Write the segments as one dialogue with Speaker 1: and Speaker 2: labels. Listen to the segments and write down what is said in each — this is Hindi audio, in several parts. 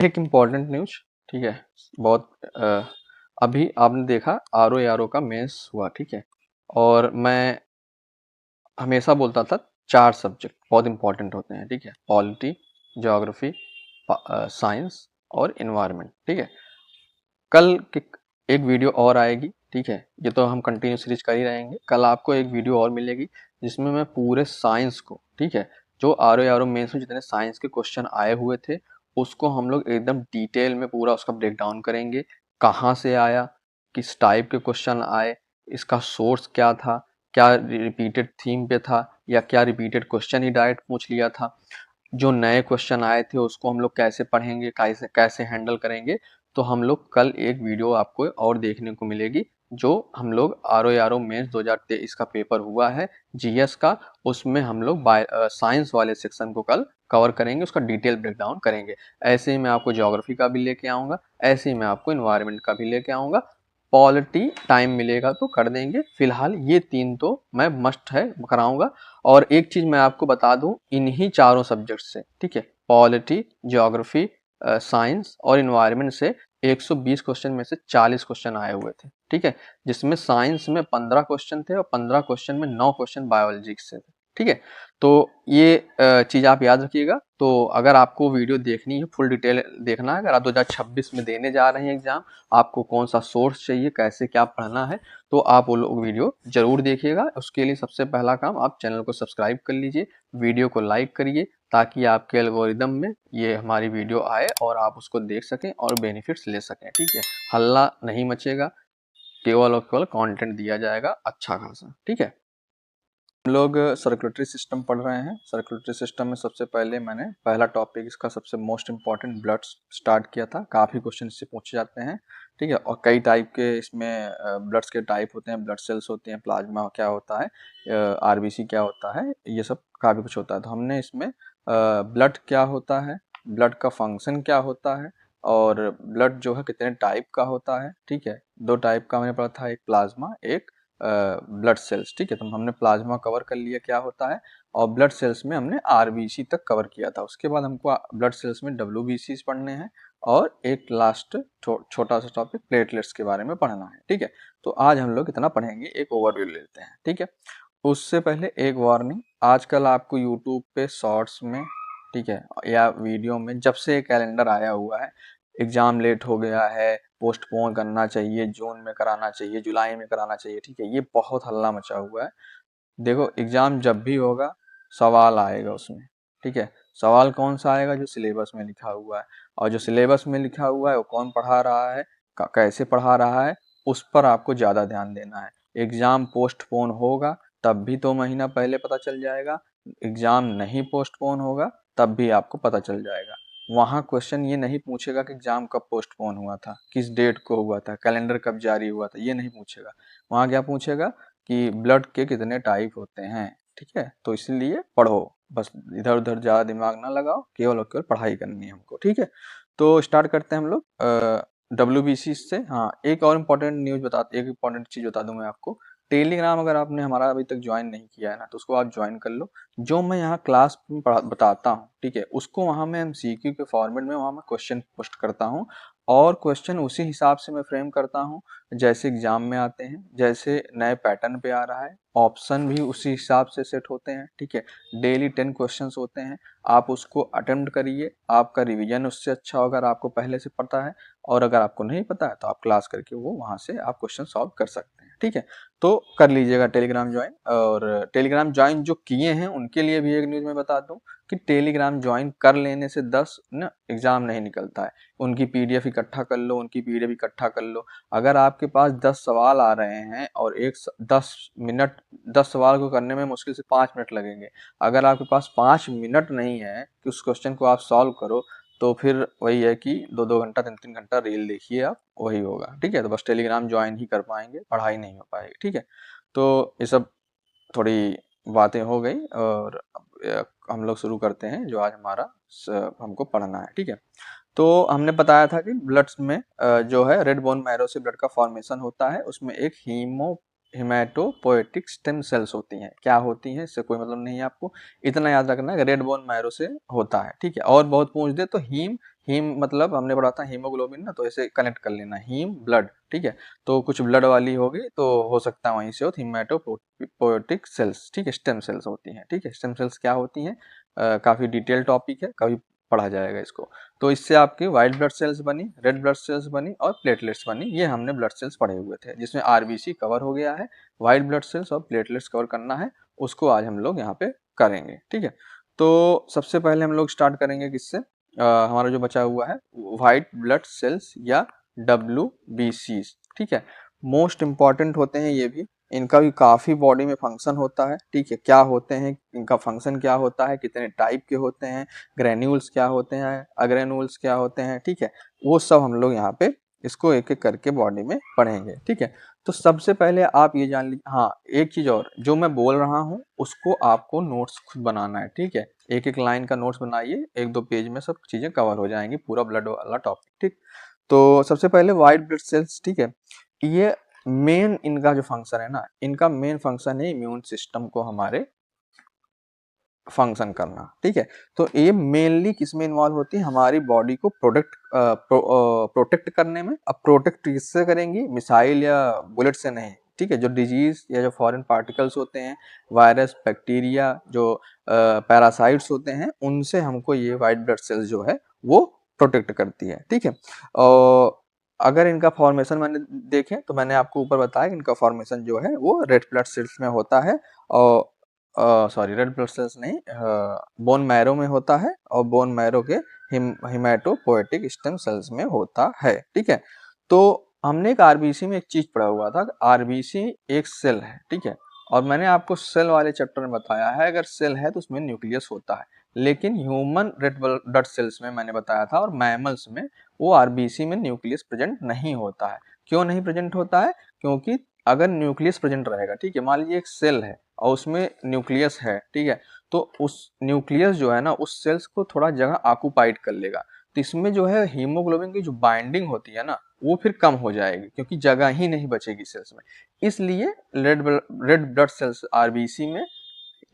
Speaker 1: एक इम्पॉर्टेंट न्यूज, ठीक है। बहुत अभी आपने देखा आर ओ का मेंस हुआ, ठीक है। और मैं हमेशा बोलता था 4 सब्जेक्ट बहुत इंपॉर्टेंट होते हैं, ठीक है। पॉलिटी, ज्योग्राफी, साइंस और इन्वायरमेंट, ठीक है। कल की एक वीडियो और आएगी, ठीक है। ये तो हम कंटिन्यू सीरीज कर ही रहेंगे। कल आपको एक वीडियो और मिलेगी जिसमें मैं पूरे साइंस को, ठीक है, जो आर ओ मेंस में जितने साइंस के क्वेश्चन आए हुए थे उसको हम लोग एकदम डिटेल में पूरा उसका ब्रेक डाउन करेंगे। कहाँ से आया, किस टाइप के क्वेश्चन आए, इसका सोर्स क्या था, क्या रिपीटेड थीम पे था या क्या रिपीटेड क्वेश्चन ही डायरेक्ट पूछ लिया था, जो नए क्वेश्चन आए थे उसको हम लोग कैसे पढ़ेंगे, कैसे कैसे हैंडल करेंगे। तो हम लोग कल एक वीडियो आपको और देखने को मिलेगी जो हम लोग आर ओ मेंस 2023 का पेपर हुआ है जीएस का, उसमें हम लोग साइंस वाले सेक्शन को कल कवर करेंगे, उसका डिटेल ब्रेकडाउन करेंगे। ऐसे ही मैं आपको ज्योग्राफी का भी लेके आऊँगा, ऐसे ही मैं आपको इन्वायरमेंट का भी लेके आऊँगा। पॉलिटी टाइम मिलेगा तो कर देंगे, फिलहाल ये 3 तो मैं मस्ट है कराऊँगा। और एक चीज़ मैं आपको बता दूँ, इन्हीं चारों सब्जेक्ट से, ठीक है, पॉलिटी, ज्योग्राफी, साइंस और इन्वायरमेंट से 120 क्वेश्चन में से 40 क्वेश्चन आए हुए थे, ठीक है। जिसमें साइंस में 15 क्वेश्चन थे और 15 क्वेश्चन में 9 क्वेश्चन बायोलॉजी से थे, ठीक है। तो ये चीज़ आप याद रखिएगा। तो अगर आपको वीडियो देखनी है, फुल डिटेल देखना है, अगर आप 2026 में देने जा रहे हैं एग्जाम, आपको कौन सा सोर्स चाहिए, कैसे क्या पढ़ना है, तो आप वो लोग वीडियो जरूर देखिएगा। उसके लिए सबसे पहला काम, आप चैनल को सब्सक्राइब कर लीजिए, वीडियो को लाइक करिए, ताकि आपके एल्गोरिदम में ये हमारी वीडियो आए और आप उसको देख सकें और बेनिफिट्स ले सकें, ठीक है। हल्ला नहीं मचेगा, केवल और केवल कंटेंट दिया जाएगा अच्छा खासा, ठीक है। हम लोग सर्कुलेटरी सिस्टम पढ़ रहे हैं। सर्कुलेटरी सिस्टम में सबसे पहले मैंने पहला टॉपिक इसका सबसे मोस्ट इम्पॉर्टेंट ब्लड स्टार्ट किया था। काफ़ी क्वेश्चन इससे पूछे जाते हैं, ठीक है। और कई टाइप के इसमें ब्लड्स के टाइप होते हैं, ब्लड सेल्स होते हैं, प्लाज्मा क्या होता है, आरबीसी क्या होता है, ये सब काफ़ी कुछ होता है। तो हमने इसमें ब्लड क्या होता है, ब्लड का फंक्शन क्या होता है, और ब्लड जो है कितने टाइप का होता है, ठीक है। 2 टाइप का मैंने पढ़ा था, एक प्लाज्मा, एक ब्लड सेल्स, ठीक है। तो हमने प्लाज्मा कवर कर लिया क्या होता है, और ब्लड सेल्स में हमने आरबीसी तक कवर किया था। उसके बाद हमको ब्लड सेल्स में डब्ल्यूबीसी पढ़ने हैं और एक लास्ट छोटा सा टॉपिक प्लेटलेट्स के बारे में पढ़ना है, ठीक है। तो आज हम लोग इतना पढ़ेंगे, एक ओवरव्यू लेते हैं, ठीक है। उससे पहले एक वार्निंग, आजकल आपको यूट्यूब पे शॉर्ट्स में, ठीक है, या वीडियो में, जब से कैलेंडर आया हुआ है, एग्जाम लेट हो गया है, पोस्टपोन करना चाहिए, जून में कराना चाहिए, जुलाई में कराना चाहिए, ठीक है, ये बहुत हल्ला मचा हुआ है। देखो, एग्जाम जब भी होगा सवाल आएगा उसमें, ठीक है। सवाल कौन सा आएगा, जो सिलेबस में लिखा हुआ है, और जो सिलेबस में लिखा हुआ है वो कौन पढ़ा रहा है, कैसे पढ़ा रहा है, उस पर आपको ज़्यादा ध्यान देना है। एग्जाम पोस्टपोन होगा तब भी 2 महीना पहले पता चल जाएगा, एग्जाम नहीं पोस्टपोन होगा तब भी आपको पता चल जाएगा। वहाँ क्वेश्चन ये नहीं पूछेगा कि एग्जाम कब पोस्टपोन हुआ था, किस डेट को हुआ था, कैलेंडर कब जारी हुआ था, ये नहीं पूछेगा। वहाँ क्या पूछेगा कि ब्लड के कितने टाइप होते हैं, ठीक है। तो इसलिए पढ़ो, बस इधर उधर ज़्यादा दिमाग ना लगाओ, केवल और केवल पढ़ाई करनी है हमको, ठीक है। तो स्टार्ट करते हैं हम लोग डब्ल्यूबीसी से। हाँ, एक और इम्पोर्टेंट न्यूज़ एक इम्पोर्टेंट चीज़ बता दूं मैं आपको। टेलीग्राम अगर आपने हमारा अभी तक ज्वाइन नहीं किया है ना, तो उसको आप ज्वाइन कर लो। जो मैं यहाँ क्लास में बताता हूँ, ठीक है, उसको वहाँ मैं एमसीक्यू के फॉर्मेट में वहाँ मैं क्वेश्चन पोस्ट करता हूँ, और क्वेश्चन उसी हिसाब से मैं फ्रेम करता हूँ जैसे एग्जाम में आते हैं, जैसे नए पैटर्न पे आ रहा है। ऑप्शन भी उसी हिसाब से सेट होते हैं, ठीक है। डेली 10 क्वेश्चंस होते हैं, आप उसको अटेम्प्ट करिए, आपका रिवीजन उससे अच्छा होगा अगर आपको पहले से पता है। और अगर आपको नहीं पता है तो आप क्लास करके वो वहाँ से आप क्वेश्चन सॉल्व कर सकते हैं, ठीक है। तो कर लीजिएगा टेलीग्राम ज्वाइन। और टेलीग्राम ज्वाइन जो किए हैं उनके लिए भी एक न्यूज़ मैं बता दूं कि टेलीग्राम ज्वाइन कर लेने से 10 ना एग्जाम नहीं निकलता है। उनकी पीडीएफ इकट्ठा कर लो, उनकी पीडीएफ इकट्ठा कर लो। अगर आपके पास 10 सवाल आ रहे हैं और 10 मिनट, 10 सवाल को करने में मुश्किल से 5 मिनट लगेंगे, अगर आपके पास 5 मिनट नहीं है कि उस क्वेश्चन को आप सॉल्व करो, तो फिर वही है कि 2-2 घंटा 3-3 घंटा रील देखिए आप, वही होगा, ठीक है। तो बस टेलीग्राम ज्वाइन ही कर पाएंगे, पढ़ाई नहीं हो पाएगी, ठीक है। तो ये सब थोड़ी बातें हो गई, और अब हम लोग शुरू करते हैं जो आज हमको पढ़ना है, ठीक है। तो हमने बताया था कि ब्लड्स में जो है रेड बोन मैरो से ब्लड का फॉर्मेशन होता है, उसमें एक हिमेटोपोएटिक स्टेम सेल्स होती हैं। क्या होती हैं इससे कोई मतलब नहीं है आपको, इतना याद रखना है रेड बोन मैरो से होता है, ठीक है। और बहुत पूछ दे तो हीम, हीम मतलब हमने पढ़ा था हीमोग्लोबिन ना, तो ऐसे कनेक्ट कर लेना, हीम ब्लड, ठीक है। तो कुछ ब्लड वाली होगी तो हो सकता है वहीं से हो हिमेटोपोएटिक सेल्स, ठीक है, स्टेम सेल्स होती हैं, ठीक है। स्टेम सेल्स क्या होती हैं, काफी डिटेल टॉपिक है, कभी पढ़ा जाएगा इसको। तो इससे आपकी व्हाइट ब्लड सेल्स बनी, रेड ब्लड सेल्स बनी और प्लेटलेट्स बनी। ये हमने ब्लड सेल्स पढ़े हुए थे, जिसमें आरबीसी कवर हो गया है, व्हाइट ब्लड सेल्स और प्लेटलेट्स कवर करना है, उसको आज हम लोग यहाँ पे करेंगे, ठीक है। तो सबसे पहले हम लोग स्टार्ट करेंगे किससे, हमारा जो बचा हुआ है व्हाइट ब्लड सेल्स या WBC, ठीक है। मोस्ट इंपॉर्टेंट होते हैं ये भी, इनका भी काफी बॉडी में फंक्शन होता है, ठीक है। क्या होते हैं इनका फंक्शन, क्या होता है, कितने टाइप के होते हैं, ग्रेन्यूल्स क्या होते हैं, अग्रेन्यूल्स क्या होते हैं, ठीक है। वो सब हम लोग यहाँ पे इसको एक एक करके बॉडी में पढ़ेंगे, ठीक है। तो सबसे पहले आप ये जान लीजिए, हाँ एक चीज और, जो मैं बोल रहा हूँ उसको आपको नोट्स खुद बनाना है, ठीक है। एक एक लाइन का नोट्स बनाइए, 1-2 पेज में सब चीजें कवर हो जाएंगी, पूरा ब्लड वाला टॉपिक, ठीक। तो सबसे पहले व्हाइट ब्लड सेल्स, ठीक है। ये मेन इनका जो फंक्शन है ना, इनका मेन फंक्शन है इम्यून सिस्टम को हमारे फंक्शन करना, ठीक है। तो ये मेनली किसमें इन्वॉल्व होती है, हमारी बॉडी को प्रोटेक्ट करने में। अब प्रोटेक्ट किससे करेंगी, मिसाइल या बुलेट से नहीं, ठीक है। जो डिजीज या जो फॉरेन पार्टिकल्स होते हैं, वायरस, बैक्टीरिया, जो पैरासाइट्स होते हैं, उनसे हमको ये व्हाइट ब्लड सेल्स जो है वो प्रोटेक्ट करती है, ठीक है। और अगर इनका फॉर्मेशन मैंने देखें तो मैंने आपको ऊपर बताया इनका फॉर्मेशन जो है वो रेड ब्लड सेल्स में होता है, और सॉरी रेड ब्लड सेल्स नहीं, बोन मैरो में होता है, और बोन मैरो के हिमेटोपोएटिक स्टेम सेल्स में होता है, ठीक है। तो हमने एक आरबीसी में एक चीज पढ़ा हुआ था, आरबीसी एक सेल है, ठीक है। और मैंने आपको सेल वाले चैप्टर में बताया है, अगर सेल है तो उसमें न्यूक्लियस होता है, लेकिन ह्यूमन रेड ब्लड सेल्स में मैंने बताया था और मैमल्स में वो आरबीसी में न्यूक्लियस प्रेजेंट नहीं होता है। क्यों नहीं प्रेजेंट होता है, क्योंकि अगर न्यूक्लियस प्रेजेंट रहेगा, ठीक है, मान लीजिए एक सेल है और उसमें न्यूक्लियस है, ठीक है, तो उस न्यूक्लियस जो है ना उस सेल्स को थोड़ा जगह ऑक्युपाइड कर लेगा, तो इसमें जो है हीमोग्लोबिन की जो बाइंडिंग होती है ना वो फिर कम हो जाएगी, क्योंकि जगह ही नहीं बचेगी सेल्स में। इसलिए रेड ब्लड सेल्स आरबीसी में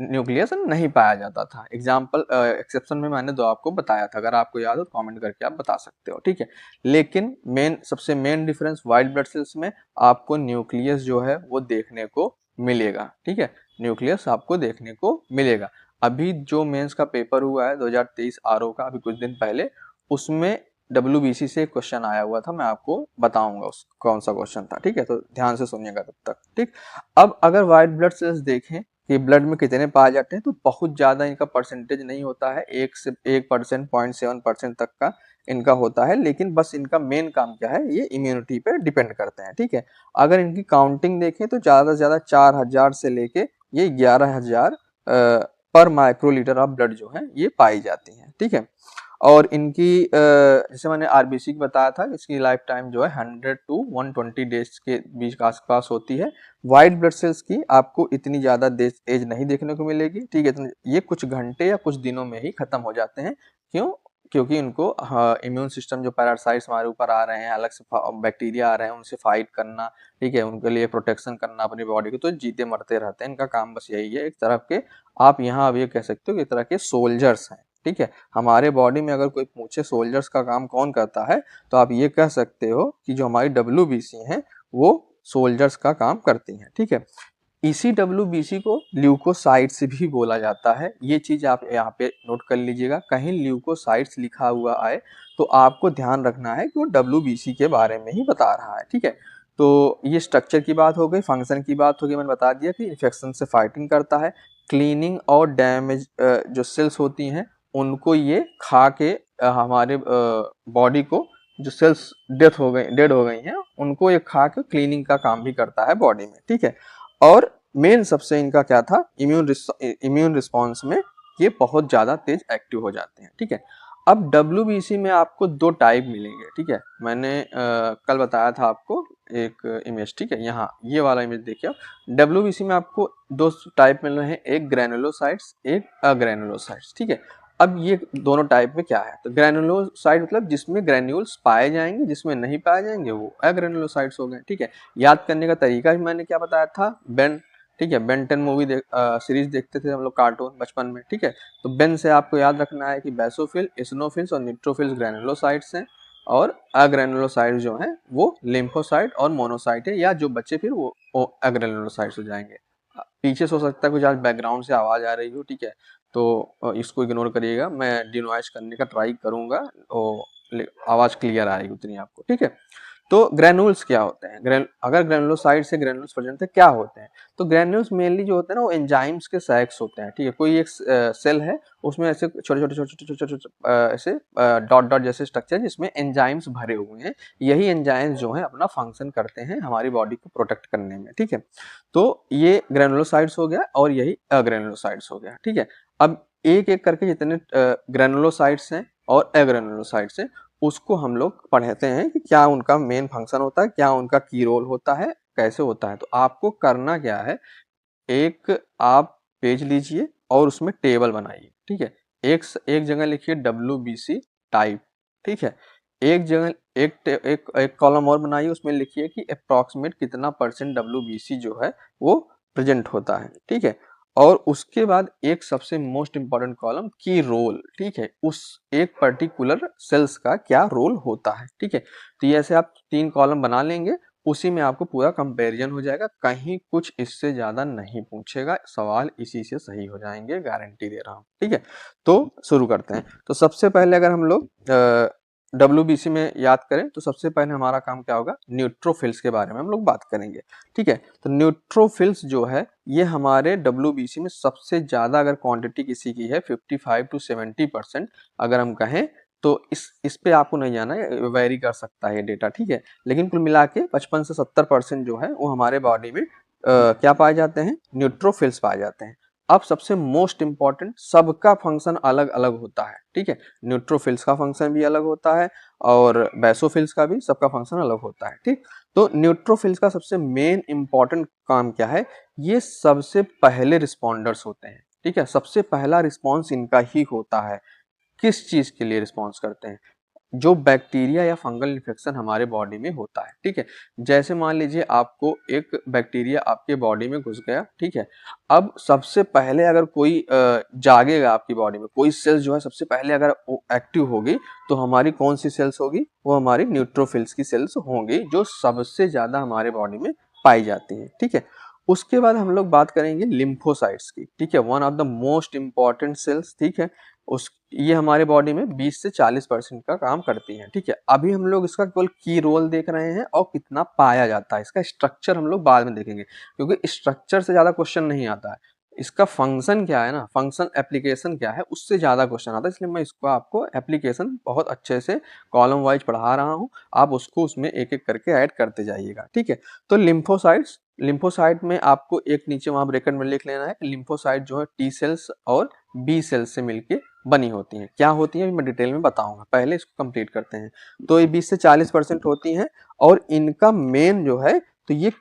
Speaker 1: न्यूक्लियस नहीं पाया जाता था। एग्जाम्पल एक्सेप्शन में मैंने दो आपको बताया था, अगर आपको याद हो तो कमेंट करके आप बता सकते हो, ठीक है। लेकिन सबसे main difference white blood cells में आपको न्यूक्लियस जो है वो देखने को मिलेगा, ठीक है, न्यूक्लियस आपको देखने को मिलेगा। अभी जो मेंस का पेपर हुआ है 2023 आरओ का, अभी कुछ दिन पहले, उसमें WBC से एक क्वेश्चन आया हुआ था, मैं आपको बताऊंगा उस कौन सा क्वेश्चन था, ठीक है। तो ध्यान से सुनिएगा तब तक, ठीक। अब अगर व्हाइट ब्लड सेल्स देखें कि ब्लड में कितने पाए जाते हैं, तो बहुत ज्यादा इनका परसेंटेज नहीं होता है, 1% 0.7% तक का इनका होता है, लेकिन बस इनका मेन काम क्या है, ये इम्यूनिटी पे डिपेंड करते हैं, ठीक है। अगर इनकी काउंटिंग देखें तो ज्यादा से ज्यादा 4000 से लेके ये 11000 पर माइक्रोलीटर ऑफ ब्लड जो है ये पाई जाती है, ठीक है। और इनकी जैसे मैंने आरबीसी की बताया था, इसकी लाइफ टाइम जो है 100 to 120 डेज के बीच के आसपास होती है। व्हाइट ब्लड सेल्स की आपको इतनी ज्यादा एज नहीं देखने को मिलेगी, ठीक है। ये कुछ घंटे या कुछ दिनों में ही खत्म हो जाते हैं। क्यों, क्योंकि इनको इम्यून सिस्टम जो पैरासाइट्स हमारे ऊपर आ रहे हैं, अलग से बैक्टीरिया आ रहे हैं, उनसे फाइट करना, ठीक है, उनके लिए प्रोटेक्शन करना अपनी बॉडी को, तो जीते मरते रहते हैं, इनका काम बस यही है। एक तरफ के आप यहाँ अब ये कह सकते हो कि एक तरह के सोल्जर्स हैं, ठीक है। हमारे बॉडी में अगर कोई पूछे सोल्जर्स का काम कौन करता है, तो आप ये कह सकते हो कि जो हमारी WBC है वो सोल्जर्स का काम करती हैं, ठीक है। इसी WBC को ल्यूकोसाइट्स भी बोला जाता है, ये चीज आप यहाँ पे नोट कर लीजिएगा, कहीं ल्यूकोसाइट्स लिखा हुआ आए तो आपको ध्यान रखना है कि वो WBC के बारे में ही बता रहा है, ठीक है। तो ये स्ट्रक्चर की बात हो गई, फंक्शन की बात हो गई, मैंने बता दिया कि इन्फेक्शन से फाइटिंग करता है, क्लीनिंग और डैमेज जो सेल्स होती हैं उनको ये खा के हमारे बॉडी को, जो सेल्स डेड हो गई हैं, उनको ये खा के क्लीनिंग का काम भी करता है बॉडी में, ठीक है। और मेन सबसे इनका क्या था, इम्यून रिस्पॉन्स में ये बहुत ज्यादा तेज एक्टिव हो जाते हैं, ठीक है। अब WBC में आपको दो टाइप मिलेंगे, ठीक है। मैंने कल बताया था आपको एक इमेज, ठीक है, यहाँ ये वाला इमेज देखिए। WBC में आपको दो टाइप मिल रहे हैं, एक ग्रेनुलोसाइट्स, एक अग्रेनुलोसाइट्स, ठीक है। अब ये दोनों टाइप में क्या है, तो ग्रैनुलोसाइट मतलब जिसमें ग्रैन्यूल्स पाए जाएंगे, जिसमें नहीं पाए जाएंगे वो अग्रैनुलोसाइट्स हो गए, ठीक है। याद करने का तरीका भी मैंने क्या बताया था, बेन, ठीक है, बेन 10 मूवी सीरीज देखते थे हम लोग कार्टून बचपन में, ठीक है। तो बेन से आपको याद रखना है कि बेसोफिल, एसिनोफिल्स और न्यूट्रोफिल्स ग्रैनुलोसाइट्स हैं, और अग्रैनुलोसाइट जो है वो लिम्फोसाइट और मोनोसाइट है, या जो बच्चे फिर वो अग्रैनुलोसाइट्स हो जाएंगे। पीछे से हो सकता है कुछ आज बैकग्राउंड से आवाज आ रही हो, ठीक है, तो इसको इग्नोर करिएगा, मैं डिनॉइस करने का ट्राई करूंगा, और आवाज क्लियर आएगी उतनी आपको, ठीक है। तो ग्रैनुल्स क्या होते हैं, अगर ग्रैनुलोसाइट से ग्रैनुल्स प्रेजेंट है क्या होते हैं, तो ग्रैनुल्स मेनली जो होते हैं ना वो एंजाइम्स के सैक्स होते हैं, ठीक है। कोई एक सेल है, उसमें ऐसे छोटे छोटे छोटे छोटे छोटे छोटे ऐसे डॉट डॉट जैसे स्ट्रक्चर जिसमें एंजाइम्स भरे हुए हैं, यही एंजाइम्स जो है अपना फंक्शन करते हैं हमारी बॉडी को प्रोटेक्ट करने में, ठीक है। तो ये ग्रैनुलोसाइट्स हो गया और यही अग्रैनुलोसाइट्स हो गया, ठीक है। अब एक एक करके जितने ग्रैनुलोसाइट्स हैं और अग्रैनुलोसाइट्स हैं उसको हम लोग पढ़ते हैं कि क्या उनका मेन फंक्शन होता है, क्या उनका की रोल होता है, कैसे होता है। तो आपको करना क्या है, एक आप पेज लीजिए और उसमें टेबल बनाइए, ठीक है। एक जगह लिखिए WBC टाइप, ठीक है। एक जगह एक कॉलम और बनाइए, उसमें लिखिए कि अप्रॉक्सीमेट कितना % WBC जो है वो प्रेजेंट होता है, ठीक है। और उसके बाद एक सबसे मोस्ट इंपॉर्टेंट कॉलम की रोल, ठीक है, उस एक पर्टिकुलर सेल्स का क्या रोल होता है, ठीक है। तो ये ऐसे आप 3 कॉलम बना लेंगे, उसी में आपको पूरा कंपैरिजन हो जाएगा, कहीं कुछ इससे ज्यादा नहीं पूछेगा, सवाल इसी से सही हो जाएंगे, गारंटी दे रहा हूँ, ठीक है। तो शुरू करते हैं। तो सबसे पहले अगर हम लोग WBC में याद करें तो सबसे पहले हमारा काम क्या होगा, न्यूट्रोफिल्स के बारे में हम लोग बात करेंगे, ठीक है। तो न्यूट्रोफिल्स जो है ये हमारे WBC में सबसे ज्यादा अगर क्वांटिटी किसी की है 55 to 70% अगर हम कहें, तो इस पे आपको नहीं जाना है, वेरी कर सकता है ये डेटा, ठीक है। लेकिन कुल मिला के 55 से 70% जो है वो हमारे बॉडी में क्या पाए जाते हैं, न्यूट्रोफिल्स पाए जाते हैं। अब सबसे मोस्ट इंपॉर्टेंट, सबका फंक्शन अलग अलग होता है, ठीक है। न्यूट्रोफिल्स का फंक्शन भी अलग होता है और बेसोफिल्स का भी, सबका फंक्शन अलग होता है, ठीक। तो न्यूट्रोफिल्स का सबसे मेन इंपॉर्टेंट काम क्या है, ये सबसे पहले रिस्पॉन्डर्स होते हैं, ठीक है। सबसे पहला रिस्पॉन्स इनका ही होता है। किस चीज के लिए रिस्पॉन्स करते हैं, जो बैक्टीरिया या फंगल इन्फेक्शन हमारे बॉडी में होता है, ठीक है। जैसे मान लीजिए आपको एक बैक्टीरिया आपके बॉडी में घुस गया, ठीक है। अब सबसे पहले अगर कोई जागेगा आपकी बॉडी में, कोई सेल्स जो है सबसे पहले अगर एक्टिव होगी, तो हमारी कौन सी सेल्स होगी, वो हमारी न्यूट्रोफिल्स की सेल्स होंगी, जो सबसे ज्यादा हमारे बॉडी में पाई जाती है, ठीक है। उसके बाद हम लोग बात करेंगे लिम्फोसाइट्स की, ठीक है, one of the most important cells, ठीक है। उस ये हमारे बॉडी में 20 से 40% का काम करती हैं, ठीक है। अभी हम लोग इसका केवल की रोल देख रहे हैं और कितना पाया जाता है, इसका स्ट्रक्चर हम लोग बाद में देखेंगे, क्योंकि स्ट्रक्चर से ज्यादा क्वेश्चन नहीं आता है, इसका फंक्शन क्या है ना, फंक्शन एप्लीकेशन क्या है उससे ज्यादा क्वेश्चन आता है, इसलिए मैं इसको आपको एप्लीकेशन बहुत अच्छे से कॉलम वाइज पढ़ा रहा हूँ, आप उसको उसमें एक एक करके ऐड करते जाइएगा, ठीक है। तो लिम्फोसाइट्स, लिम्फोसाइट में आपको एक नीचे वहां ब्रैकेट में लिख लेना है, लिम्फोसाइट जो है टी सेल्स और बी सेल्स से मिलके बनी होती हैं। क्या होती हैं मैं डिटेल में बताऊंगा, पहले इसको कंप्लीट करते हैं। तो ये 20 से 40% होती हैं, और इनका मेन जो है, तो ये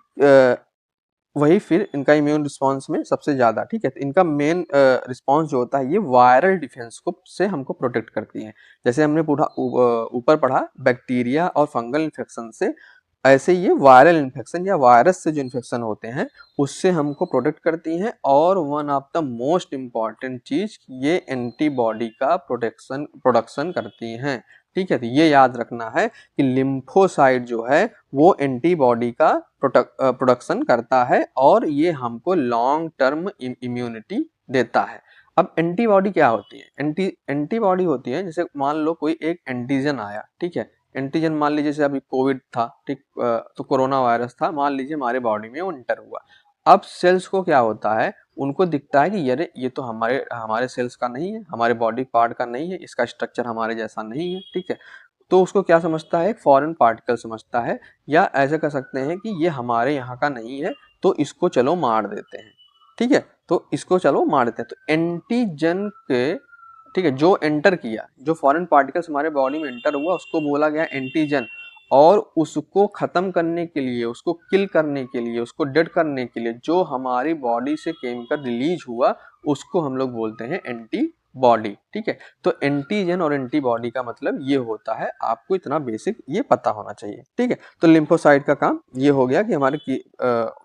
Speaker 1: वही फिर इनका इम्यून रिस्पांस में सबसे ज्यादा, ठीक है। तो इनका मेन रिस्पांस जो होता है, ये वायरल डिफेंस को से हमको प्रोटेक्ट करती है। जैसे हमने ऊपर पढ़ा बैक्टीरिया और फंगल इन्फेक्शन से, ऐसे ये वायरल इन्फेक्शन या वायरस से जो इन्फेक्शन होते हैं उससे हमको प्रोटेक्ट करती हैं। और one of the most important चीज, ये एंटीबॉडी का प्रोडक्शन करती हैं, ठीक है। तो ये याद रखना है कि लिम्फोसाइट जो है वो एंटीबॉडी का प्रोडक्शन करता है, और ये हमको लॉन्ग टर्म इम्यूनिटी देता है। अब एंटीबॉडी क्या होती है, एंटीबॉडी होती है, जैसे मान लो कोई एक एंटीजन आया, ठीक है। एंटीजन मान लीजिए जैसे अभी कोविड था, ठीक, तो कोरोना वायरस था, मान लीजिए हमारे बॉडी में वो एंटर हुआ। अब सेल्स को क्या होता है, उनको दिखता है कि अरे ये तो हमारे हमारे सेल्स का नहीं है, हमारे बॉडी पार्ट का नहीं है, इसका स्ट्रक्चर हमारे जैसा नहीं है, ठीक है। तो उसको क्या समझता है, एक फॉरेन पार्टिकल समझता है, या ऐसे कह सकते हैं कि ये हमारे यहाँ का नहीं है, तो इसको चलो मार देते हैं, ठीक है। तो इसको चलो मार देते हैं। तो एंटीजन के, ठीक है, जो एंटर किया, जो फॉरेन पार्टिकल्स हमारे बॉडी में एंटर हुआ उसको बोला गया एंटीजन, और उसको खत्म करने के लिए, उसको किल करने के लिए, उसको डेड करने के लिए जो हमारी बॉडी से केमिकल रिलीज हुआ उसको हम लोग बोलते हैं एंटीबॉडी, बॉडी, ठीक है। तो एंटीजन और एंटीबॉडी का मतलब ये होता है, आपको इतना बेसिक ये पता होना चाहिए, ठीक है। तो लिम्फोसाइट का काम ये हो गया कि हमारे की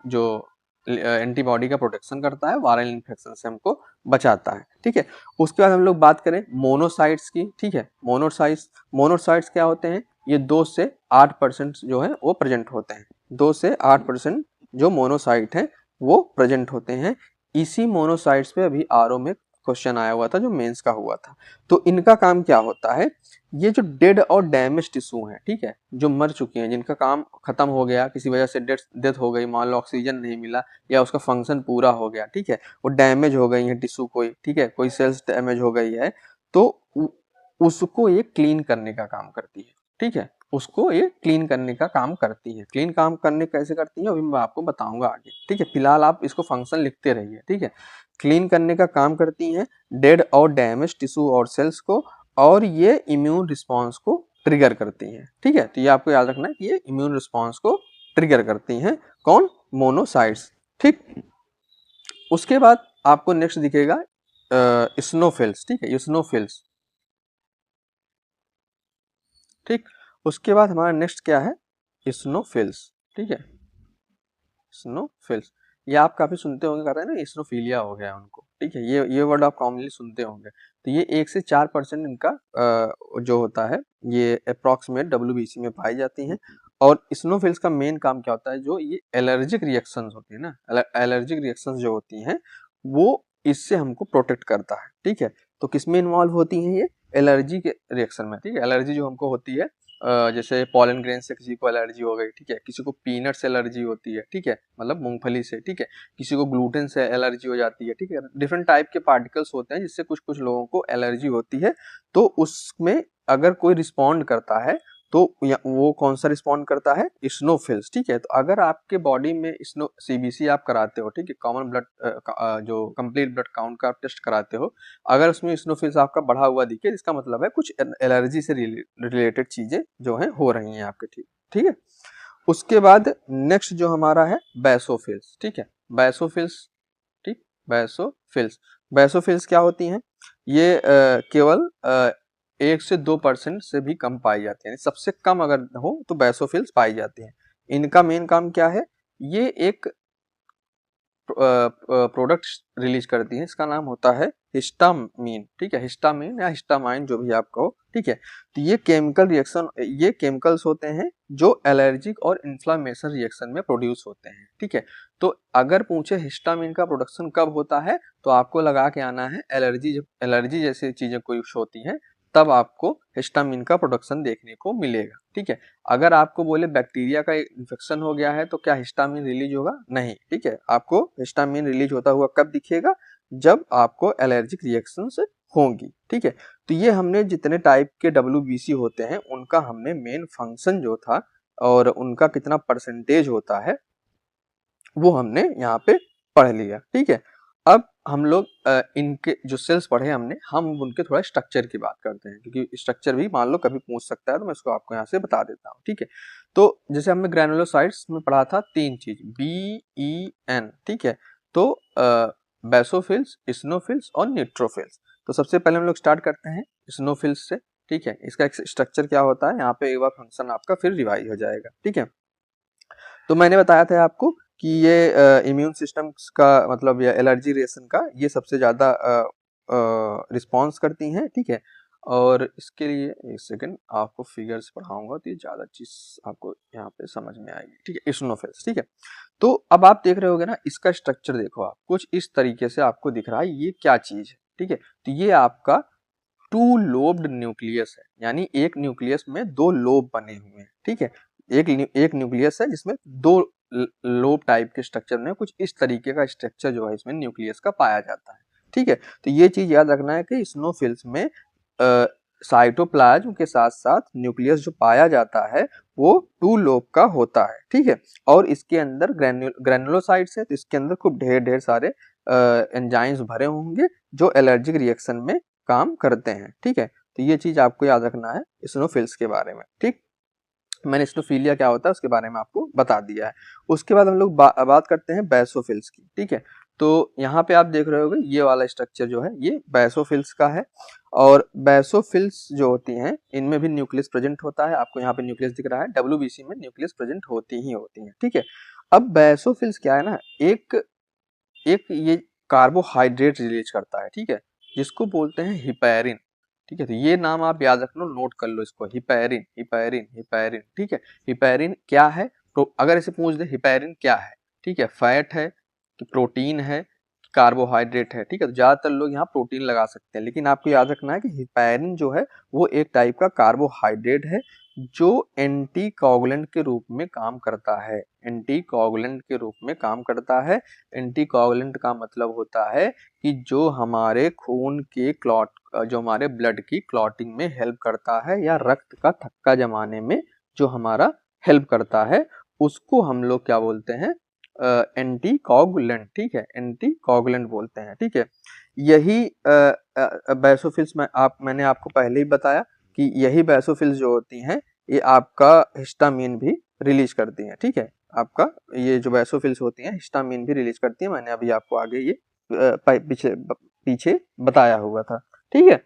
Speaker 1: जो एंटीबॉडी का प्रोटेक्शन करता है, वायरल इन्फेक्शन से हमको बचाता है, ठीक है। उसके बाद हम लोग बात करें मोनोसाइट्स की, ठीक है। मोनोसाइट्स क्या होते हैं, ये 2 से 8% जो है वो प्रेजेंट होते हैं। 2 से 8% जो मोनोसाइट है वो प्रेजेंट होते हैं। इसी मोनोसाइट्स पे अभी आरओ में क्वेश्चन आया हुआ था जो मेंस का हुआ था। तो इनका काम क्या होता है, ये जो डेड और डैमेज टिश्यू हैं, ठीक है, जो मर चुके हैं, जिनका काम खत्म हो गया, किसी वजह से डेथ हो गई, मान लो ऑक्सीजन नहीं मिला या उसका फंक्शन पूरा हो गया, ठीक है, वो डैमेज हो गई है टिश्यू कोई, ठीक है, कोई सेल्स डैमेज हो गई है, तो उसको ये क्लीन करने का काम करती है, ठीक है। उसको ये क्लीन करने का काम करती है। क्लीन काम करने कैसे करती है अभी मैं आपको बताऊंगा आगे, ठीक है। फिलहाल आप इसको फंक्शन लिखते रहिए, ठीक है। क्लीन करने का काम करती हैं डेड और डैमेज टिश्यू और सेल्स को, और ये इम्यून रिस्पॉन्स को ट्रिगर करती हैं, ठीक है। तो ये आपको याद रखना है कि ये इम्यून रिस्पॉन्स को ट्रिगर करती हैं, कौन, मोनोसाइट्स, ठीक। उसके बाद आपको नेक्स्ट दिखेगा स्नोफिल्स, ठीक है, स्नोफिल्स, ठीक। उसके बाद हमारा नेक्स्ट क्या है, स्नोफिल्स, ठीक है, स्नोफिल्स। ये आप काफी सुनते होंगे, कहते हैं ना स्नोफिलिया हो गया उनको, ठीक है, ये वर्ड आप कॉमनली सुनते होंगे। तो ये 1 से 4% इनका जो होता है ये अप्रॉक्सीमेट डब्ल्यूबीसी में पाई जाती हैं। और स्नोफिल्स का मेन काम क्या होता है, जो ये एलर्जिक रिएक्शंस होती है ना, एलर्जिक रिएक्शंस जो होती हैं वो इससे हमको प्रोटेक्ट करता है, ठीक है। तो किसमें इन्वॉल्व होती हैं ये, एलर्जी के रिएक्शन में, ठीक है। एलर्जी जो हमको होती है जैसे पॉलन ग्रेन से किसी को एलर्जी हो गई, ठीक है, किसी को पीनट से एलर्जी होती है, ठीक है, मतलब मूंगफली से, ठीक है, किसी को ग्लूटेन से एलर्जी हो जाती है, ठीक है। डिफरेंट टाइप के पार्टिकल्स होते हैं जिससे कुछ कुछ लोगों को एलर्जी होती है। तो उसमें अगर कोई रिस्पॉन्ड करता है तो वो कौन सा रिस्पॉन्ड करता है, स्नोफिल्स, ठीक है। तो अगर आपके बॉडी में स्नो सीबीसी आप कराते हो, ठीक है, कॉमन ब्लड जो कंप्लीट ब्लड काउंट का आप टेस्ट कराते हो, अगर उसमें स्नोफिल्स आपका बढ़ा हुआ दिखे, इसका मतलब है कुछ एलर्जी से रिलेटेड चीजें जो हैं हो रही हैं आपके, ठीक, ठीक है। उसके बाद नेक्स्ट जो हमारा है बैसोफिल्स, ठीक है, बैसोफिल्स, ठीक, बैसोफिल्स। बैसोफिल्स क्या होती हैं, ये केवल 1 से 2% से भी कम पाई जाती है, सबसे कम अगर हो तो बैसोफिल्स पाई जाती हैं। इनका मेन काम क्या है, ये एक प्रोडक्ट रिलीज करती है, इसका नाम होता है हिस्टामीन, ठीक है, हिस्टामीन या हिस्टामाइन जो भी आप कहो, ठीक है। तो ये केमिकल रिएक्शन, ये केमिकल्स होते हैं जो एलर्जिक और इन्फ्लामेशन रिएक्शन में प्रोड्यूस होते हैं, ठीक है। तो अगर पूछे हिस्टामीन का प्रोडक्शन कब होता है, तो आपको लगा के आना है एलर्जी जैसी चीजें कोई होती हैं तब आपको हिस्टामीन का प्रोडक्शन देखने को मिलेगा, ठीक है। अगर आपको बोले बैक्टीरिया का इन्फेक्शन हो गया है तो क्या हिस्टामीन रिलीज होगा, नहीं, ठीक है। आपको हिस्टामीन रिलीज होता हुआ कब दिखेगा, जब आपको एलर्जिक रिएक्शंस होंगी, ठीक है। तो ये हमने जितने टाइप के डब्ल्यूबीसी होते हैं उनका हमने मेन फंक्शन जो था और उनका कितना परसेंटेज होता है वो हमने यहाँ पे पढ़ लिया, ठीक है। अब हम लोग इनके जो सेल्स पढ़े हमने, हम उनके थोड़ा स्ट्रक्चर की बात करते हैं, क्योंकि स्ट्रक्चर भी मान लो कभी पूछ सकता है, तो मैं इसको आपको यहाँ से बता देता हूँ, ठीक है। तो जैसे हमने ग्रैनुलोसाइट्स में पढ़ा था 3 चीज, BEN, ठीक है। तो बैसोफिल्स, स्नोफिल्स और न्यूट्रोफिल्स। तो सबसे पहले हम लोग स्टार्ट करते हैं स्नोफिल्स से, ठीक है। इसका एक स्ट्रक्चर क्या होता है, यहाँ पे एक बार फंक्शन आपका फिर रिवाइज हो जाएगा, ठीक है। तो मैंने बताया था आपको कि ये इम्यून सिस्टम का मतलब या एलर्जी रिएक्शन का ये सबसे ज़्यादा रिस्पॉन्स करती हैं, ठीक है। और इसके लिए एक सेकंड आपको फिगर्स पढ़ाऊंगा तो ये ज़्यादा चीज़ आपको यहाँ पे समझ में आएगी, ठीक है, स्नोफिल्स, ठीक है। तो अब आप देख रहे होगे ना, इसका स्ट्रक्चर देखो आप, कुछ इस तरीके से आपको दिख रहा है, ये क्या चीज़ है, ठीक है। तो ये आपका 2 लोब्ड न्यूक्लियस है, यानी एक न्यूक्लियस में 2 लोब बने हुए हैं, ठीक है। एक न्यूक्लियस है जिसमें 2 लोब टाइप के स्ट्रक्चर में, कुछ इस तरीके का स्ट्रक्चर जो है इसमें न्यूक्लियस का पाया जाता है, ठीक है। तो ये चीज याद रखना है कि स्नोफिल्स में साइटोप्लाज्म के साथ साथ न्यूक्लियस जो पाया जाता है वो 2 लोब का होता है, ठीक है। और इसके अंदर ग्रेनुलोसाइट्स है, तो इसके अंदर खूब ढेर सारे एंजाइम्स भरे होंगे जो एलर्जिक रिएक्शन में काम करते हैं, ठीक है। तो ये चीज आपको याद रखना है स्नोफिल्स के बारे में, ठीक। मैंने स्नोफिलिया क्या होता है उसके बारे में आपको बता दिया है। उसके बाद हम लोग बात करते हैं बैसोफिल्स की, ठीक है। तो यहाँ पे आप देख रहे होगे ये वाला स्ट्रक्चर जो है ये बेसोफिल्स का है, और बेसोफिल्स जो होती हैं इनमें भी न्यूक्लियस प्रेजेंट होता है। आपको यहाँ पे न्यूक्लियस दिख रहा है, डब्ल्यूबीसी में न्यूक्लियस प्रेजेंट होती ही होती है, ठीक है। अब बेसोफिल्स क्या है ना, एक ये कार्बोहाइड्रेट रिलीज करता है, ठीक है, जिसको बोलते हैं हिपैरिन, ठीक है। तो ये नाम आप याद रख लो, नोट कर लो इसको, हिपैरिन हिपैरिन हिपैरिन, ठीक है। हिपैरिन क्या है, तो अगर इसे पूछ दे हिपैरिन क्या है, ठीक है, फैट है कि प्रोटीन है, कार्बोहाइड्रेट है, ठीक है। तो ज्यादातर लोग यहाँ प्रोटीन लगा सकते हैं, लेकिन आपको याद रखना है कि हिपैरिन जो है वो एक टाइप का कार्बोहाइड्रेट है जो एंटीकोगुलेंट के रूप में काम करता है, एंटीकोगुलेंट के रूप में काम करता है। एंटीकोगुलेंट का मतलब होता है कि जो हमारे खून के क्लॉट, जो हमारे ब्लड की क्लॉटिंग में हेल्प करता है, या रक्त का थक्का जमाने में जो हमारा हेल्प करता है, उसको हम लोग क्या बोलते हैं, एंटीकोगुलेंट, ठीक है, एंटीकोगुलेंट बोलते हैं, ठीक है। यही बेसोफिल्स मैंने आपको पहले ही बताया कि यही बेसोफिल्स जो होती हैं ये आपका हिस्टामिन भी रिलीज करती हैं, ठीक है। आपका ये जो बेसोफिल्स होती हैं हिस्टामिन भी रिलीज करती हैं, मैंने अभी आपको आगे ये पीछे बताया हुआ था, ठीक है।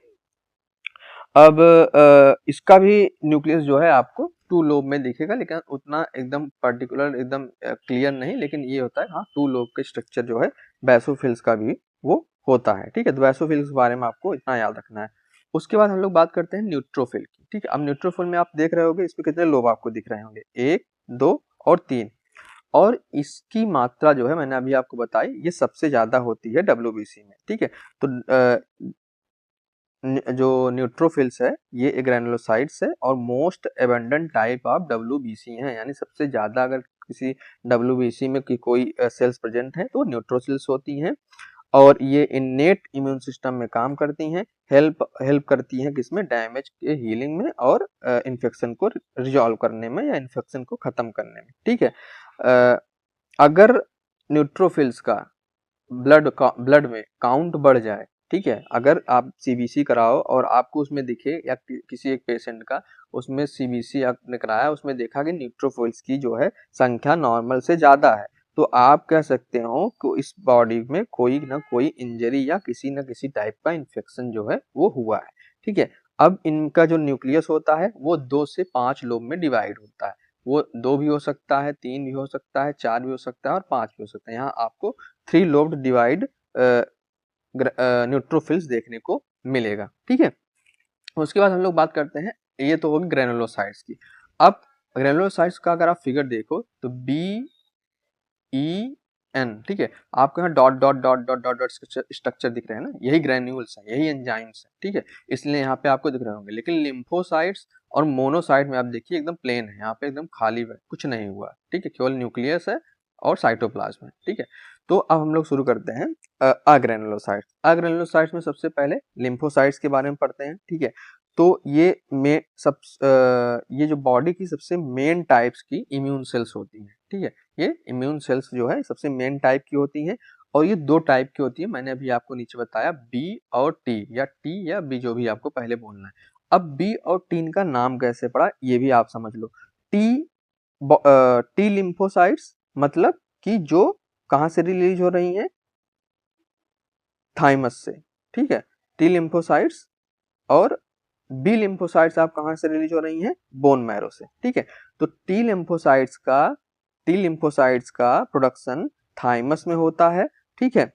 Speaker 1: अब इसका भी न्यूक्लियस जो है आपको 2 लोब में दिखेगा, लेकिन उतना एकदम पर्टिकुलर एकदम क्लियर नहीं, लेकिन ये होता है हाँ 2 लोब के स्ट्रक्चर जो है बेसोफिल्स का भी वो होता है, ठीक है। तो बेसोफिल्स के बारे में आपको इतना याद रखना है। उसके बाद हम लोग बात करते हैं न्यूट्रोफिल की, ठीक है। अब न्यूट्रोफिल में आप देख रहे होंगे इसमें कितने लोब आपको दिख रहे होंगे, 1 2 और 3, और इसकी मात्रा जो है मैंने अभी आपको बताई ये सबसे ज्यादा होती है डब्ल्यूबीसी में, ठीक है। तो जो न्यूट्रोफिल्स है ये ग्रैनुलोसाइट्स है और most abundant type of WBC है, यानी सबसे ज्यादा अगर किसी डब्ल्यूबीसी में कोई सेल्स प्रेजेंट है तो न्यूट्रोफिल्स होती हैं, और ये इनेट इम्यून सिस्टम में काम करती हैं, हेल्प करती हैं किसमें, डैमेज के हीलिंग में और इन्फेक्शन को रिजॉल्व करने में या इन्फेक्शन को खत्म करने में, ठीक है। अगर न्यूट्रोफिल्स का ब्लड में काउंट बढ़ जाए, ठीक है, अगर आप सीबीसी कराओ और आपको उसमें दिखे या किसी एक पेशेंट का उसमें सीबीसी आपने कराया उसमें देखा कि न्यूट्रोफिल्स की जो है संख्या नॉर्मल से ज्यादा है, तो आप कह सकते हो कि इस बॉडी में कोई ना कोई इंजरी या किसी न किसी टाइप का इन्फेक्शन जो है वो हुआ है, ठीक है। अब इनका जो न्यूक्लियस होता है वो 2 से 5 लोब में डिवाइड होता है, वो 2 भी हो सकता है, 3 भी हो सकता है, 4 भी हो सकता है और 5 भी हो सकता है। यहाँ आपको 3 लोब्ड डिवाइड न्यूट्रोफिल्स देखने को मिलेगा, ठीक है। उसके बाद हम लोग बात करते हैं, ये तो होगी ग्रेनुलोसाइट्स की। अब ग्रेनुलोसाइट्स का अगर आप फिगर देखो तो BEN, ठीक है, आपको यहाँ dot dot dot dot dot dot structure दिख रहे हैं ना, यही ग्रेन्यूल्स है, यही एंजाइम्स है, ठीक है, इसलिए यहाँ पे आपको दिख रहे होंगे। लेकिन लिम्फोसाइट्स और मोनोसाइट में आप देखिए एकदम प्लेन है, यहाँ पे एकदम खाली है, कुछ नहीं हुआ, ठीक है, केवल न्यूक्लियस है और साइटोप्लाज्म है, ठीक है। तो अब हम लोग शुरू करते हैं अग्रेनुलोसाइट्स। अग्रेनुलोसाइट्स में सबसे पहले लिम्फोसाइट्स के बारे में पढ़ते हैं, ठीक है। तो ये जो बॉडी की सबसे मेन टाइप्स की इम्यून सेल्स होती हैं, ठीक है। ये इम्यून सेल्स जो है सबसे मेन टाइप की होती हैं, और ये 2 टाइप की होती है, मैंने अभी आपको नीचे बताया बी और टी, या टी या बी, जो भी आपको पहले बोलना है। अब बी और टी का नाम कैसे पड़ा ये भी आप समझ लो। टी लिम्फोसाइट्स मतलब कि जो कहाँ से रिलीज हो रही हैं, थाइमस से, ठीक है, टी लिम्फोसाइट्स, और बी लिम्फोसाइट्स आप कहां से रिलीज हो रही हैं, बोन मैरो से, ठीक है। तो टी लिम्फोसाइट्स का प्रोडक्शन थाइमस में होता है, ठीक है,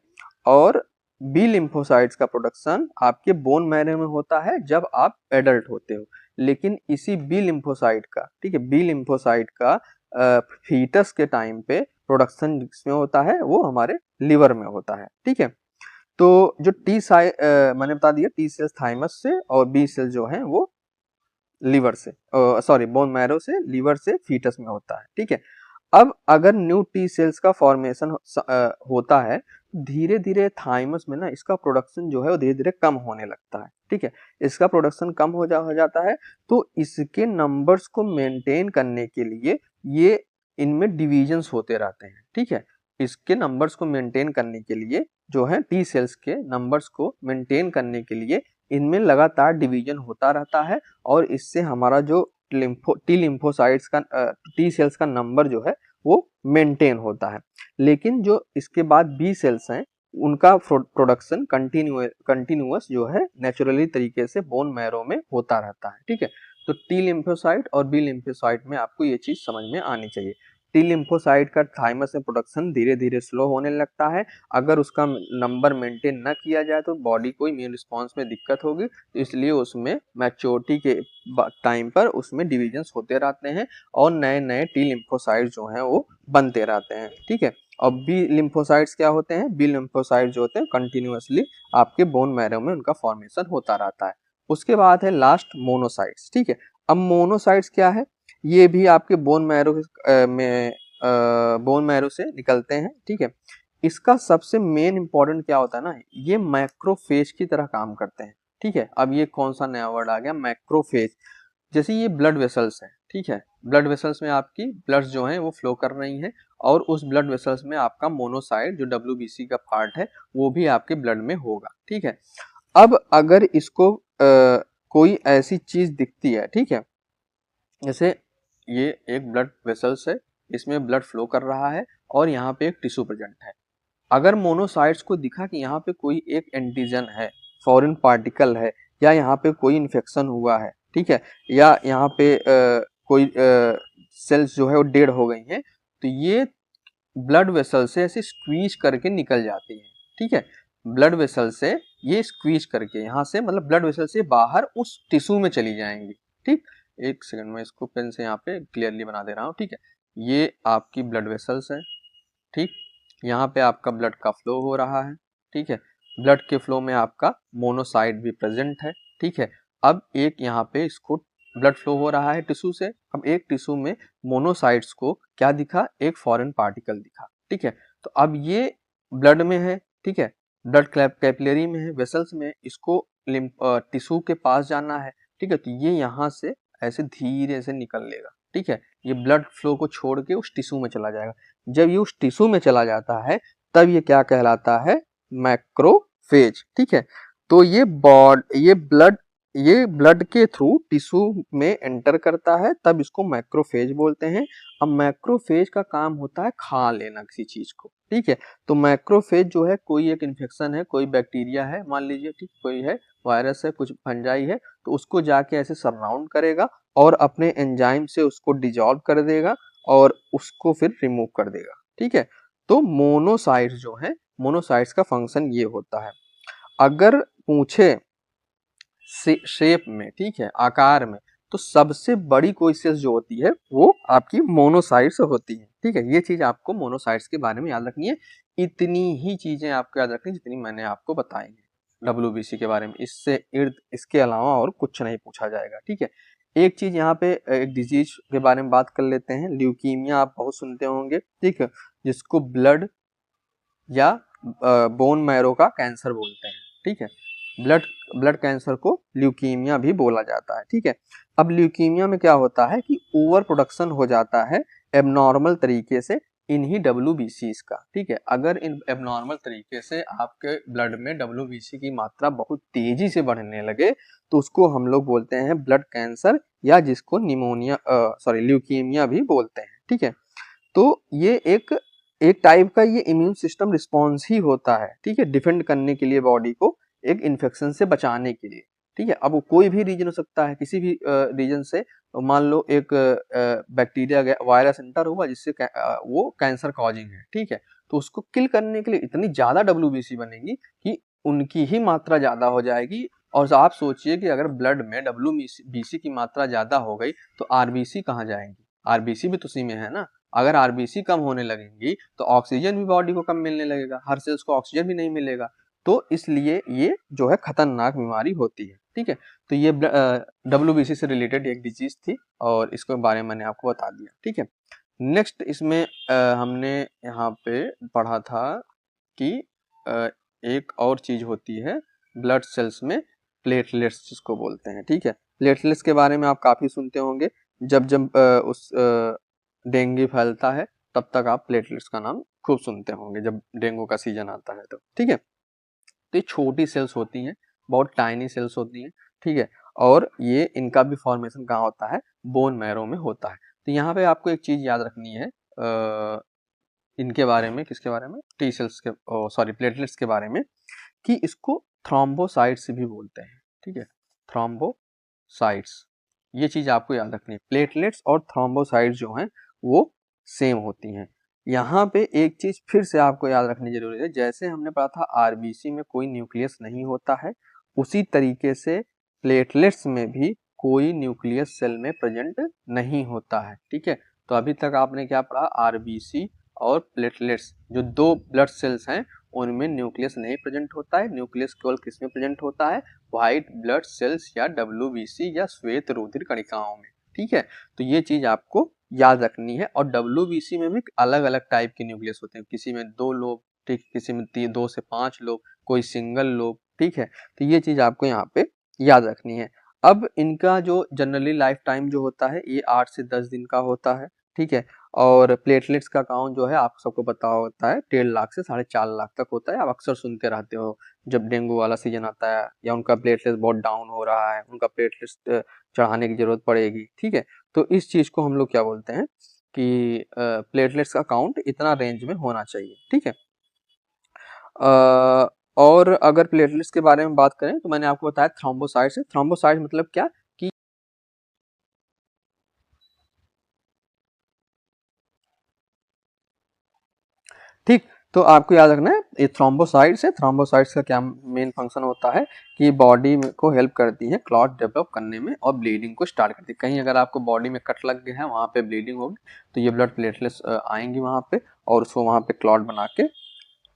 Speaker 1: और बी लिम्फोसाइट्स का प्रोडक्शन आपके बोन मैरो में होता है जब आप एडल्ट होते हो। लेकिन इसी बी लिम्फोसाइट का, ठीक है, बी लिम्फोसाइट का फीटस के टाइम पे प्रोडक्शन जिसमें होता है वो हमारे लिवर में होता है, ठीक है। तो जो मैंने बता दिया टी सेल्स थाइमस से, और बी सेल्स जो हैं वो लिवर से, सॉरी बोन मैरो से, लिवर से फीटस में होता है, ठीक है। अब अगर न्यू टी सेल्स का फॉर्मेशन होता है, धीरे धीरे थाइमस में ना इसका प्रोडक्शन जो है वो धीरे धीरे कम होने लगता है, ठीक है। इसका प्रोडक्शन कम हो जाता है, तो इसके नंबर्स को मेंटेन करने के लिए ये इनमें डिविजन्स होते रहते हैं, ठीक है। इसके नंबर्स को मेंटेन करने के लिए जो है टी सेल्स के नंबर्स को मेंटेन करने के लिए इनमें लगातार डिवीजन होता रहता है, और इससे हमारा जो टी लिम्फोसाइट्स का टी सेल्स का नंबर जो है वो मेंटेन होता है। लेकिन जो इसके बाद बी सेल्स हैं उनका प्रोडक्शन कंटिन्यूअस जो है नेचुरली तरीके से बोन मैरो में होता रहता है, ठीक है। तो टी लिम्फोसाइट और बी लिम्फोसाइट में आपको ये चीज समझ में आनी चाहिए। टी लिम्फोसाइट का थाइमस में प्रोडक्शन धीरे धीरे स्लो होने लगता है। अगर उसका नंबर मेंटेन न किया जाए तो बॉडी को इम्यून रिस्पॉन्स में दिक्कत होगी, तो इसलिए उसमें मैच्योरिटी के टाइम पर उसमें डिविजन्स होते रहते हैं और नए नए टी लिम्फोसाइट जो हैं वो बनते रहते हैं, ठीक है। और बी लिम्फोसाइट्स क्या होते हैं? बी लिम्फोसाइट जो होते हैं कंटिन्यूअसली आपके बोन मैरो में उनका फॉर्मेशन होता रहता है। उसके बाद है लास्ट मोनोसाइट्स, ठीक है। अब मोनोसाइट्स क्या है? ये भी आपके बोन मैरो में बोन मैरो से निकलते हैं, ठीक है। इसका सबसे मेन इंपॉर्टेंट क्या होता है ना, ये मैक्रोफेज की तरह काम करते हैं, ठीक है। अब ये कौन सा नया वर्ड आ गया? मैक्रोफेज। जैसे ये ब्लड वेसल्स है, ठीक है। ब्लड वेसल्स में आपकी ब्लड जो है वो फ्लो कर रही है और उस ब्लड वेसल्स में आपका मोनोसाइट जो WBC का पार्ट है वो भी आपके ब्लड में होगा, ठीक है। अब अगर इसको कोई ऐसी चीज दिखती है, ठीक है, जैसे ये एक ब्लड वेसल्स है, इसमें ब्लड फ्लो कर रहा है और यहाँ पे एक टिश्यू प्रेजेंट है। अगर मोनोसाइट्स को दिखा कि यहाँ पे कोई एक एंटीजन है, फॉरेन पार्टिकल है, या यहाँ पे कोई इन्फेक्शन हुआ है, ठीक है, या यहाँ पे कोई सेल्स जो है वो डेड हो गई हैं, तो ये ब्लड वेसल से ऐसे स्क्वीज करके निकल जाती है, ठीक है। ब्लड वेसल से ये स्क्वीज करके यहाँ से मतलब ब्लड वेसल से बाहर उस टिश्यू में चली जाएंगी, ठीक। एक सेकंड में इसको पेन से यहाँ पे क्लियरली बना दे रहा हूँ, ठीक है। ये आपकी ब्लड वेसल्स है, ठीक। यहाँ पे आपका ब्लड का फ्लो हो रहा है, ठीक है। ब्लड के फ्लो में आपका मोनोसाइट भी प्रेजेंट है, ठीक है। अब एक यहाँ पे इसको ब्लड फ्लो हो रहा है टिश्यू से, अब एक टिश्यू में मोनोसाइट्स को क्या दिखा? एक फॉरेन पार्टिकल दिखा, ठीक है। तो अब ये ब्लड में है, ठीक है, ब्लड कैपिलरी में है, वेसल्स में, इसको टिश्यू के पास जाना है, ठीक है। तो ये यहाँ से ऐसे धीरे से निकल लेगा, ठीक है। ये ब्लड फ्लो को छोड़ के उस टिश्यू में चला जाएगा। जब ये उस टिश्यू में चला जाता है तब ये क्या कहलाता है? मैक्रोफेज, ठीक है। तो ये ब्लड के थ्रू टिश्यू में एंटर करता है, तब इसको मैक्रोफेज बोलते हैं। अब मैक्रोफेज का काम होता है खा लेना किसी चीज को, ठीक है। तो मैक्रोफेज जो है, कोई एक इन्फेक्शन है, कोई बैक्टीरिया है मान लीजिए, ठीक, कोई है वायरस है, कुछ फंजाई है, तो उसको जाके ऐसे सराउंड करेगा और अपने एंजाइम से उसको डिजॉल्व कर देगा और उसको फिर रिमूव कर देगा, ठीक है। तो मोनोसाइट्स जो है, मोनोसाइट्स का फंक्शन ये होता है। अगर पूछे शेप में, ठीक है, आकार में, तो सबसे बड़ी कोई सेल्स जो होती है वो आपकी मोनोसाइट्स होती है, ठीक है। ये चीज आपको मोनोसाइट्स के बारे में याद रखनी है। इतनी ही चीजें आपको याद रखनी जितनी मैंने आपको बताई है WBC के बारे में। इससे इर्द इसके अलावा और कुछ नहीं पूछा जाएगा, ठीक है। एक चीज यहाँ पे एक डिजीज के बारे में बात कर लेते हैं। ल्यूकीमिया आप बहुत सुनते होंगे, ठीक है, जिसको ब्लड या बोन मैरो का कैंसर बोलते हैं, ठीक है। ब्लड ब्लड कैंसर को ल्यूकीमिया भी बोला जाता है, ठीक है। अब ल्यूकीमिया में क्या होता है कि ओवर प्रोडक्शन हो जाता है एबनॉर्मल तरीके से इन्हीं WBCs का, ठीक है। अगर इन एबनॉर्मल तरीके से आपके ब्लड में WBC की मात्रा बहुत तेजी से बढ़ने लगे तो उसको हम लोग बोलते हैं ब्लड कैंसर, या जिसको निमोनिया ल्यूकीमिया भी बोलते हैं, ठीक है। तो ये एक टाइप का ये इम्यून सिस्टम रिस्पॉन्स ही होता है, ठीक है, डिफेंड करने के लिए बॉडी को एक इन्फेक्शन से बचाने के लिए, ठीक है। अब वो कोई भी रीजन हो सकता है, किसी भी रीजन से मान लो एक बैक्टीरिया वायरस एंटर हुआ जिससे वो कैंसर कॉजिंग है, ठीक है। तो उसको किल करने के लिए इतनी ज्यादा WBC बनेगी कि उनकी ही मात्रा ज्यादा हो जाएगी। और आप सोचिए कि अगर ब्लड में WBC की मात्रा ज्यादा हो गई तो RBC कहाँ जाएंगी? RBC भी तो उसी में है ना। अगर RBC कम होने लगेंगी तो ऑक्सीजन भी बॉडी को कम मिलने लगेगा, हर सेल्स को ऑक्सीजन भी नहीं मिलेगा। तो इसलिए ये जो है खतरनाक बीमारी होती है, ठीक है। तो ये WBC से रिलेटेड एक डिजीज थी और इसके बारे में मैंने आपको बता दिया, ठीक है। नेक्स्ट इसमें हमने यहाँ पे पढ़ा था कि एक और चीज होती है ब्लड सेल्स में, प्लेटलेट्स जिसको बोलते हैं, ठीक है। प्लेटलेट्स के बारे में आप काफी सुनते होंगे। जब जब उस डेंगू फैलता है तब तक आप प्लेटलेट्स का नाम खूब सुनते होंगे, जब डेंगू का सीजन आता है तो, ठीक है। तो ये छोटी सेल्स होती हैं, बहुत टाइनी सेल्स होती हैं, ठीक है। और ये इनका भी फॉर्मेशन कहाँ होता है? बोन मैरो में होता है। तो यहाँ पे आपको एक चीज याद रखनी है, इनके बारे में, किसके बारे में, टी सेल्स के, सॉरी प्लेटलेट्स के बारे में, कि इसको थ्रोम्बोसाइट्स भी बोलते हैं, ठीक है, थ्रोम्बोसाइट्स। ये चीज आपको याद रखनी है, प्लेटलेट्स और थ्रोम्बोसाइट्स जो हैं वो सेम होती हैं। यहाँ पे एक चीज फिर से आपको याद रखनी जरूरी है, जैसे हमने पढ़ा था आरबीसी में कोई न्यूक्लियस नहीं होता है, उसी तरीके से प्लेटलेट्स में भी कोई न्यूक्लियस सेल में प्रेजेंट नहीं होता है, ठीक है। तो अभी तक आपने क्या पढ़ा, आरबीसी और प्लेटलेट्स, जो दो ब्लड सेल्स हैं उनमें न्यूक्लियस नहीं प्रेजेंट होता है। न्यूक्लियस केवल किस में प्रेजेंट होता है, व्हाइट ब्लड सेल्स या डब्ल्यूबीसी या श्वेत रुधिर कणिकाओं में, ठीक है। तो ये चीज आपको याद रखनी है। और डब्ल्यूबीसी में भी अलग अलग टाइप के न्यूक्लियस होते हैं, किसी में 2 लोब, ठीक, किसी में 2 से 5 लोब, कोई सिंगल लोब, ठीक है। तो ये चीज आपको यहाँ पे याद रखनी है। अब इनका जो जनरली लाइफ टाइम जो होता है ये 8 से 10 दिन का होता है, ठीक है। और प्लेटलेट्स का काउंट जो है आप सबको पता होता है 1.5 लाख से 4.5 लाख तक होता है। आप अक्सर सुनते रहते हो जब डेंगू वाला सीजन आता है या उनका प्लेटलेट्स बहुत डाउन हो रहा है, उनका प्लेटलेट्स चढ़ाने की जरूरत पड़ेगी, ठीक है। तो इस चीज को हम लोग क्या बोलते हैं कि प्लेटलेट्स का काउंट इतना रेंज में होना चाहिए, ठीक है। और अगर प्लेटलेट्स के बारे में बात करें तो मैंने आपको बताया थ्रोम्बोसाइट्स है। थ्रोम्बोसाइट्स मतलब क्या कि ठीक, तो आपको याद रखना है ये थ्रोम्बोसाइट्स है। थ्रोम्बोसाइट्स का क्या मेन फंक्शन होता है कि बॉडी को हेल्प करती है क्लॉट डेवलप करने में और ब्लीडिंग को स्टार्ट करती है। कहीं अगर आपको बॉडी में कट लग गया है, वहाँ पे ब्लीडिंग होगी, तो ये ब्लड प्लेटलेट्स आएंगी वहाँ पे और उसको वहाँ पे क्लॉट बना के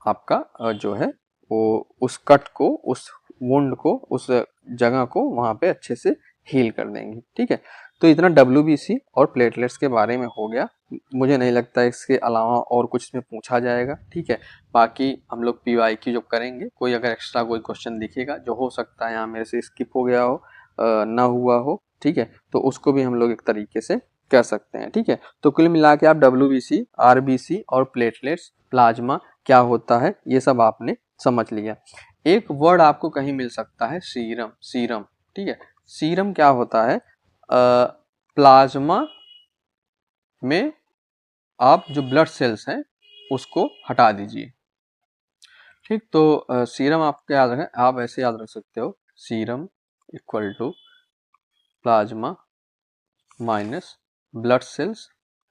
Speaker 1: आपका जो है वो उस कट को, उस वुंड को, उस जगह को वहाँ पे अच्छे से हील कर देंगी, ठीक है। तो इतना डब्ल्यूबीसी और प्लेटलेट्स के बारे में हो गया। मुझे नहीं लगता इसके अलावा और कुछ इसमें पूछा जाएगा, ठीक है। बाकी हम लोग पीवाईक्यू जब करेंगे, कोई अगर एक्स्ट्रा कोई क्वेश्चन दिखेगा जो हो सकता है यहाँ मेरे से स्किप हो गया हो, ना हुआ हो, ठीक है, तो उसको भी हम लोग एक तरीके से कर सकते हैं, ठीक है। तो कुल मिला के आप डब्ल्यूबीसी, आरबीसी और प्लेटलेट्स, प्लाज्मा क्या होता है ये सब आपने समझ लिया। एक वर्ड आपको कहीं मिल सकता है, सीरम, सीरम, ठीक है। सीरम क्या होता है, प्लाज्मा में आप जो ब्लड सेल्स हैं उसको हटा दीजिए, ठीक। तो सीरम आपको याद रखें, आप ऐसे याद रख सकते हो, serum equal to plasma minus blood cells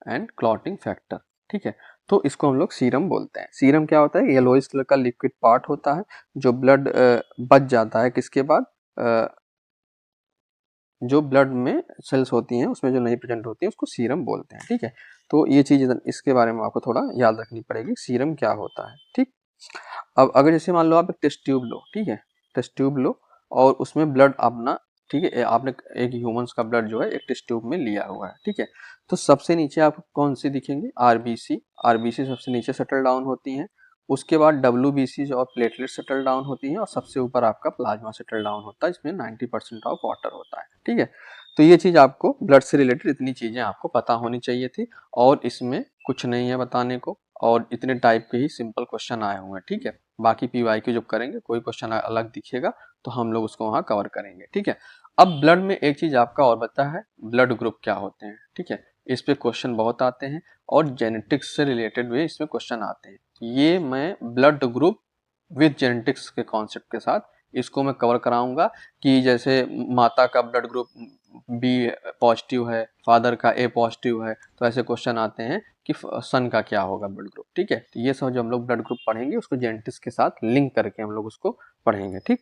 Speaker 1: and clotting factor, ठीक है। तो इसको हम लोग सीरम बोलते हैं। सीरम क्या होता है, येलोइश कलर का लिक्विड पार्ट होता है जो ब्लड बच जाता है, किसके बाद, जो ब्लड में सेल्स होती हैं उसमें जो नहीं प्रेजेंट होती है उसको सीरम बोलते हैं, ठीक है। तो ये चीज इसके बारे में आपको थोड़ा याद रखनी पड़ेगी, सीरम क्या होता है, ठीक। अब अगर जैसे मान लो आप एक टेस्ट ट्यूब लो, ठीक है, टेस्ट ट्यूब लो और उसमें ब्लड अपना, ठीक है, आपने एक ह्यूमंस का ब्लड जो है एक टेस्ट ट्यूब में लिया हुआ है, ठीक है। तो सबसे नीचे आपको कौन सी दिखेंगे, आरबीसी, आरबीसी सबसे नीचे सेटल डाउन होती हैं। उसके बाद डब्ल्यूबीसी और प्लेटलेट सेटल डाउन होती हैं और सबसे ऊपर आपका प्लाज्मा सेटल डाउन होता है, इसमें 90% ऑफ वाटर होता है, ठीक है। तो ये चीज आपको ब्लड से रिलेटेड इतनी चीजें आपको पता होनी चाहिए थी और इसमें कुछ नहीं है बताने को, और इतने टाइप के ही सिंपल क्वेश्चन आए हुए हैं, ठीक है। बाकी पीवाईक्यू जब करेंगे कोई क्वेश्चन अलग दिखेगा तो हम लोग उसको वहाँ कवर करेंगे, ठीक है। अब ब्लड में एक चीज आपका और बता है, ब्लड ग्रुप क्या होते हैं, ठीक है। इस पे क्वेश्चन बहुत आते हैं और जेनेटिक्स से रिलेटेड भी इसमें क्वेश्चन आते हैं। ये मैं ब्लड ग्रुप विद जेनेटिक्स के कॉन्सेप्ट के साथ इसको मैं कवर कराऊंगा कि जैसे माता का ब्लड ग्रुप बी पॉजिटिव है, फादर का ए पॉजिटिव है, तो ऐसे क्वेश्चन आते हैं कि सन का क्या होगा ब्लड ग्रुप, ठीक है। तो ये सब जो हम लोग ब्लड ग्रुप पढ़ेंगे उसको जेनेटिक्स के साथ लिंक करके हम लोग उसको पढ़ेंगे, ठीक।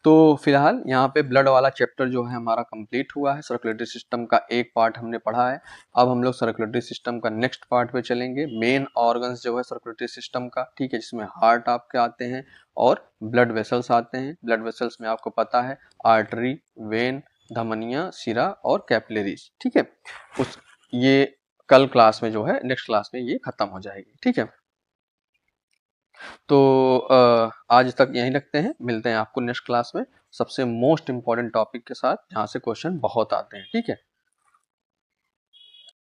Speaker 1: तो फिलहाल यहाँ पे ब्लड वाला चैप्टर जो है हमारा कंप्लीट हुआ है। सर्कुलेटरी सिस्टम का एक पार्ट हमने पढ़ा है। अब हम लोग सर्कुलेटरी सिस्टम का नेक्स्ट पार्ट पे चलेंगे। मेन ऑर्गन्स जो है सर्कुलेटरी सिस्टम का, ठीक है, जिसमें हार्ट आपके आते हैं और ब्लड वेसल्स आते हैं। ब्लड वेसल्स में आपको पता है आर्टरी, वेन, धमनियां, सिरा और कैपिलरीज, ठीक है। उस ये कल क्लास में जो है, नेक्स्ट क्लास में ये खत्म हो जाएगी, ठीक है। तो आज तक यहीं रखते हैं, मिलते हैं आपको नेक्स्ट क्लास में सबसे मोस्ट इंपॉर्टेंट टॉपिक के साथ जहाँ से क्वेश्चन बहुत आते हैं, ठीक है।